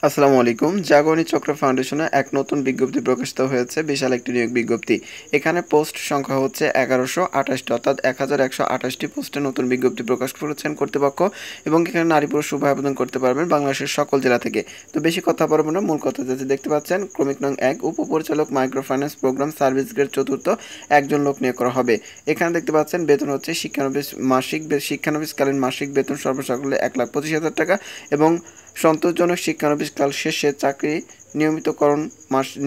আসসালামু আলাইকুম। জাগরণী চক্র ফাউন্ডেশনে এক নতুন বিজ্ঞপ্তি প্রকাশিত হয়েছে, বিশাল একটি নিয়োগ বিজ্ঞপ্তি। এখানে পোস্ট সংখ্যা হচ্ছে 1128টি, অর্থাৎ 1128টি পোস্টে নতুন বিজ্ঞপ্তি প্রকাশ করেছেন কর্তৃপক্ষ, এবং এখানে নারী পুরুষ উভয় আবেদন করতে পারবেন বাংলাদেশের সকল জেলা থেকে। তো বেশি কথা বলবো না, মূল কথা যাচ্ছে দেখতে পাচ্ছেন, ক্রমিক নং 1 উপপরিচালক micro finance programme service grade চতুর্থ, একজন লোক নিয়োগ করা হবে। এখানে দেখতে পাচ্ছেন বেতন হচ্ছে শিক্ষানবিশকালীন মাসিক বেতন সর্বসাকুল্যে 1,25,000 টাকা, এবং সন্তোষজনক শিক্ষানবিশকাল শেষে চাকরি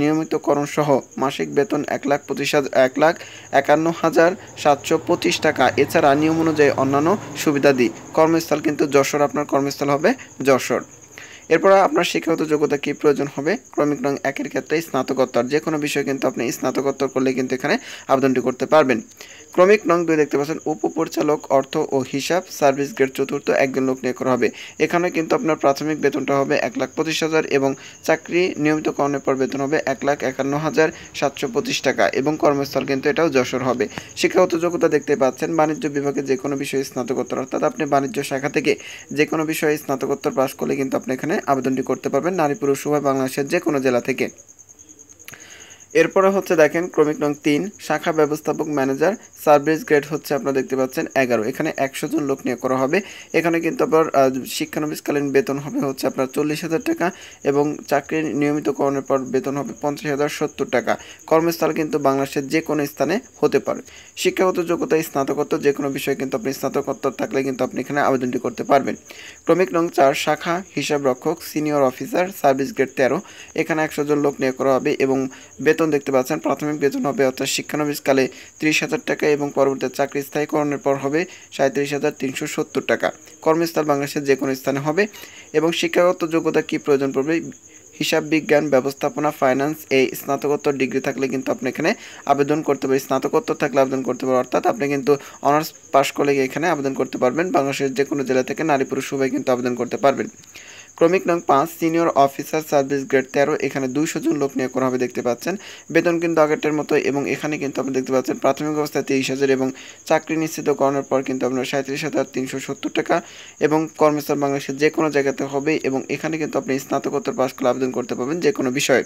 নিয়মিতকরণ সহ মাসিক বেতন 1,51,725 টাকা। এছাড়া নিয়ম অনুযায়ী অন্যান্য সুবিধাদি। কর্মস্থল কিন্তু যশোর, আপনার কর্মস্থল হবে যশোর। এরপর আপনার শিক্ষাগত যোগ্যতা কী প্রয়োজন হবে? ক্রমিক নং 1-এর ক্ষেত্রে স্নাতকোত্তর, যে কোনো বিষয়ে কিন্তু আপনি স্নাতকোত্তর করলে কিন্তু এখানে আবেদনটি করতে পারবেন। ক্রমিক নং 2 দেখতে পাচ্ছেন উপপরিচালক অর্থ ও হিসাব সার্ভিস গ্রেড চতুর্থ, একজন লোক নিয়োগ করা হবে। এখানে কিন্তু আপনার প্রাথমিক বেতনটা হবে 1,25,000 এবং চাকরি নিয়মিতকরণের পর বেতন হবে 1,51,725 টাকা, এবং কর্মস্থল কিন্তু এটাও যশোর হবে। শিক্ষাগত যোগ্যতা দেখতে পাচ্ছেন বাণিজ্য বিভাগে যে কোনো বিষয়ে স্নাতকোত্তর, অর্থাৎ আপনি বাণিজ্য শাখা থেকে যে কোনো বিষয়ে স্নাতকোত্তর পাশ করলে কিন্তু আপনি এখানে আবেদনটি করতে পারবেন, নারী পুরুষ উভয় বাংলাদেশের যে কোনো জেলা থেকে। এরপরে হচ্ছে দেখেন ক্রমিক নং 3 শাখা ব্যবস্থাপক ম্যানেজার সার্ভিস গ্রেড হচ্ছে আপনারা দেখতে পাচ্ছেন 11, এখানে 100 জন লোক নিয়োগ করা হবে। এখানে কিন্তু আপনার শিক্ষানবিশকালীন বেতন হবে হচ্ছে আপনার 40,000 টাকা, এবং চাকরির নিয়মিতকরণের পর বেতন হবে 50,070 টাকা। কর্মস্থল কিন্তু বাংলাদেশের যে কোনো স্থানে হতে পারে। শিক্ষাগত যোগ্যতা স্নাতকোত্তর, যে কোনো বিষয়ে কিন্তু আপনি স্নাতকোত্তর থাকলে কিন্তু আপনি এখানে আবেদনটি করতে পারবেন। ক্রমিক নং 4 শাখা হিসাব রক্ষক সিনিয়র অফিসার সার্ভিস গ্রেড 13, এখানে 100 জন লোক নিয়োগ করা হবে, এবং বেতন দেখতে পাচ্ছেন প্রাথমিক বেতন হবে অর্থাৎ শিক্ষানবিশকালে 30,000 টাকা, এবং পরবর্তী চাকরি স্থায়ীকরণের পর হবে 37,370 টাকা। কর্মস্থল বাংলাদেশের যে কোনো স্থানে হবে। এবং শিক্ষাগত যোগ্যতা কি প্রয়োজন পড়বে? হিসাব বিজ্ঞান, ব্যবস্থাপনা, ফাইন্যান্স এই স্নাতকোত্তর ডিগ্রি থাকলে কিন্তু আপনি এখানে আবেদন করতে পারেন। স্নাতকোত্তর থাকলে আবেদন করতে পারেন, অর্থাৎ আপনি কিন্তু অনার্স পাশ করলে এখানে আবেদন করতে পারবেন। বাংলাদেশের যে কোনো জেলা থেকে নারী পুরুষ উভয় কিন্তু আবেদন করতে পারবেন। ক্রমিক নং 5 সিনিয়র অফিসার সার্ভিস গ্রেড 13, এখানে 200 জন লোক নিয়োগ করা হবে দেখতে পাচ্ছেন। বেতন কিন্তু আগেরটার মতো, এবং এখানে কিন্তু আপনি দেখতে পাচ্ছেন প্রাথমিক অবস্থায় 23,000, এবং চাকরি নিশ্চিতকরণের পর কিন্তু আপনার 37,370 টাকা, এবং কর্মস্থল বাংলাদেশের যে কোনো জায়গাতে হবে, এবং এখানে কিন্তু আপনি স্নাতকোত্তর পাশ করলে আবেদন করতে পারবেন যে কোনো বিষয়ে।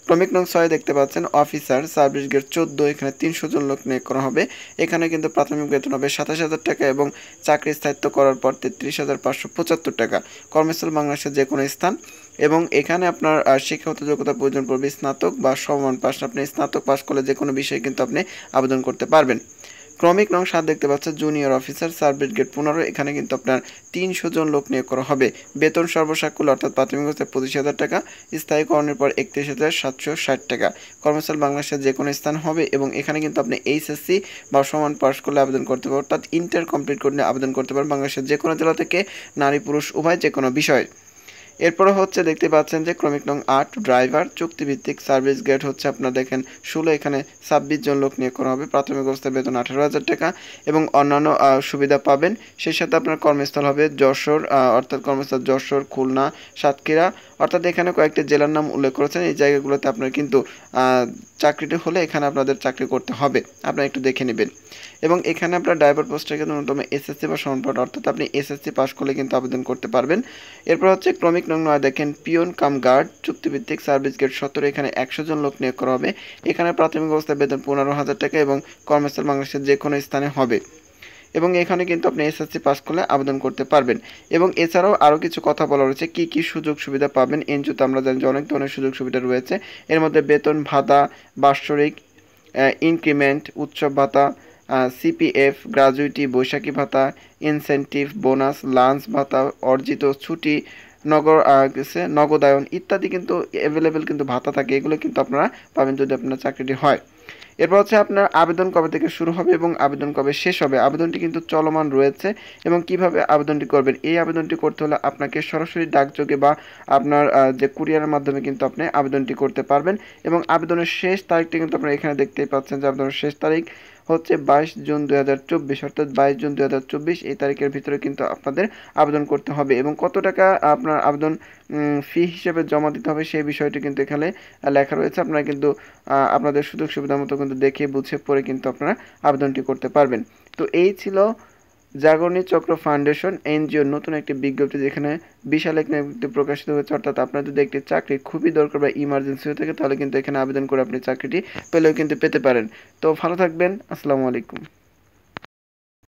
ক্রমিক নং 6 দেখতে পাচ্ছেন অফিসার সার্ভিস গ্রেড 14, এখানে 300 জন লোক নিয়োগ করা হবে। এখানে কিন্তু প্রাথমিক বেতন হবে 27,000 টাকা, এবং চাকরি স্থায়িত্ব করার পর 33,575 টাকা। কর্মস্থল বাংলাদেশের যে কোনো স্থান, এবং এখানে আপনার শিক্ষাগত যোগ্যতা প্রয়োজন পড়বে স্নাতক বা সমমান পাশ। আপনি স্নাতক পাশ করলে যে কোনো বিষয়ে কিন্তু আপনি আবেদন করতে পারবেন। ক্রমিক নং 7 দেখতে পাচ্ছেন জুনিয়র অফিসার সার্ভিস গ্রেড 15, এখানে কিন্তু আপনার 300 জন লোক নিয়োগ করা হবে। বেতন সর্বসাকুল্য অর্থাৎ প্রাথমিক অবস্থায় 25,000 টাকা, স্থায়ীকরণের পর 31,760 টাকা। কর্মস্থল বাংলাদেশের যে কোনো স্থান হবে, এবং এখানে কিন্তু আপনি এইচএসসি বা সমান পাশ করলে আবেদন করতে পারবেন, অর্থাৎ ইন্টার কমপ্লিট করলে আবেদন করতে পারবেন বাংলাদেশের যে কোনো জেলা থেকে, নারী পুরুষ উভয় যে কোনো বিষয়। এরপরে হচ্ছে দেখতে পাচ্ছেন যে ক্রমিক নং 8 ড্রাইভার চুক্তিভিত্তিক সার্ভিস গ্রেড হচ্ছে আপনার দেখেন 16, এখানে 26 জন লোক নিয়োগ করা হবে। প্রাথমিক অবস্থায় বেতন 18,000 টাকা, এবং অন্যান্য সুবিধা পাবেন। সেই সাথে আপনার কর্মস্থল হবে যশোর, অর্থাৎ কর্মস্থল যশোর, খুলনা, সাতক্ষীরা, অর্থাৎ এখানে কয়েকটি জেলার নাম উল্লেখ করেছেন। এই জায়গাগুলোতে আপনার কিন্তু চাকরিটি হলে এখানে আপনাদের চাকরি করতে হবে, আপনারা একটু দেখে নেবেন। এবং এখানে আপনার ড্রাইভার পোস্টের কিন্তু ন্যূনতম এসএসসি বা সমানপাঠ, অর্থাৎ আপনি এসএসসি পাস করলে কিন্তু আবেদন করতে পারবেন। এরপর হচ্ছে ক্রমিক নং 9 দেখেন পিয়ন কাম গার্ড চুক্তিভিত্তিক সার্ভিস গ্রেড 17, এখানে 100 জন লোক নিয়োগ করা হবে। এখানে প্রাথমিক অবস্থায় বেতন 15,000 টাকা, এবং কর্মস্থল বাংলাদেশের যে কোনো স্থানে হবে, এবং এখানে কিন্তু আপনি এসএসসি পাস করলে আবেদন করতে পারবেন। এবং এছাড়াও আরও কিছু কথা বলা রয়েছে কি কি সুযোগ সুবিধা পাবেন। এনজিওতে আমরা জানি যে অনেক ধরনের সুযোগ সুবিধা রয়েছে। এর মধ্যে বেতন ভাতা, বাৎসরিক ইনক্রিমেন্ট, উৎসব ভাতা, সিপিএফ, গ্র্যাজুইটি, বৈশাখী ভাতা, ইনসেন্টিভ, বোনাস, লাঞ্চ ভাতা, অর্জিত ছুটি, নগদায়ন ইত্যাদি কিন্তু অ্যাভেলেবেল কিন্তু ভাতা থাকে। এগুলো কিন্তু আপনারা পাবেন যদি আপনার চাকরিটি হয়। এরপর হচ্ছে আপনার আবেদন কবে থেকে শুরু হবে এবং আবেদন কবে শেষ হবে। আবেদনটি কিন্তু চলমান রয়েছে, এবং কিভাবে আবেদনটি করবেন, এই আবেদনটি করতে হলে আপনাকে সরাসরি ডাকযোগে বা আপনার যে কুরিয়ারের মাধ্যমে কিন্তু আপনি আবেদনটি করতে পারবেন। এবং আবেদনের শেষ তারিখটি কিন্তু আপনারা এখানে দেখতেই পাচ্ছেন যে আবেদনের শেষ তারিখ হচ্ছে 22 জুন 2024, অর্থাৎ 22 জুন 2024 এই তারিখের ভিতরে কিন্তু আপনাদের আবেদন করতে হবে। এবং কত টাকা আপনার আবেদন ফি হিসেবে জমা দিতে হবে সেই বিষয়টি কিন্তু এখানে লেখা রয়েছে। আপনারা কিন্তু আপনাদের সুযোগ সুবিধা মতো কিন্তু দেখে বুঝে পড়ে কিন্তু আপনারা আবেদনটি করতে পারবেন। তো এই ছিল জাগরণী চক্র ফাউন্ডেশন এনজিওর নতুন একটি বিজ্ঞপ্তি, যেখানে বিশাল একটি প্রকাশিত হয়েছে। অর্থাৎ আপনার যদি একটি চাকরি খুবই দরকার বা ইমার্জেন্সি হয়ে থাকে, তাহলে কিন্তু এখানে আবেদন করে আপনি চাকরিটি পেলেও কিন্তু পেতে পারেন। তো ভালো থাকবেন, আসসালামু আলাইকুম।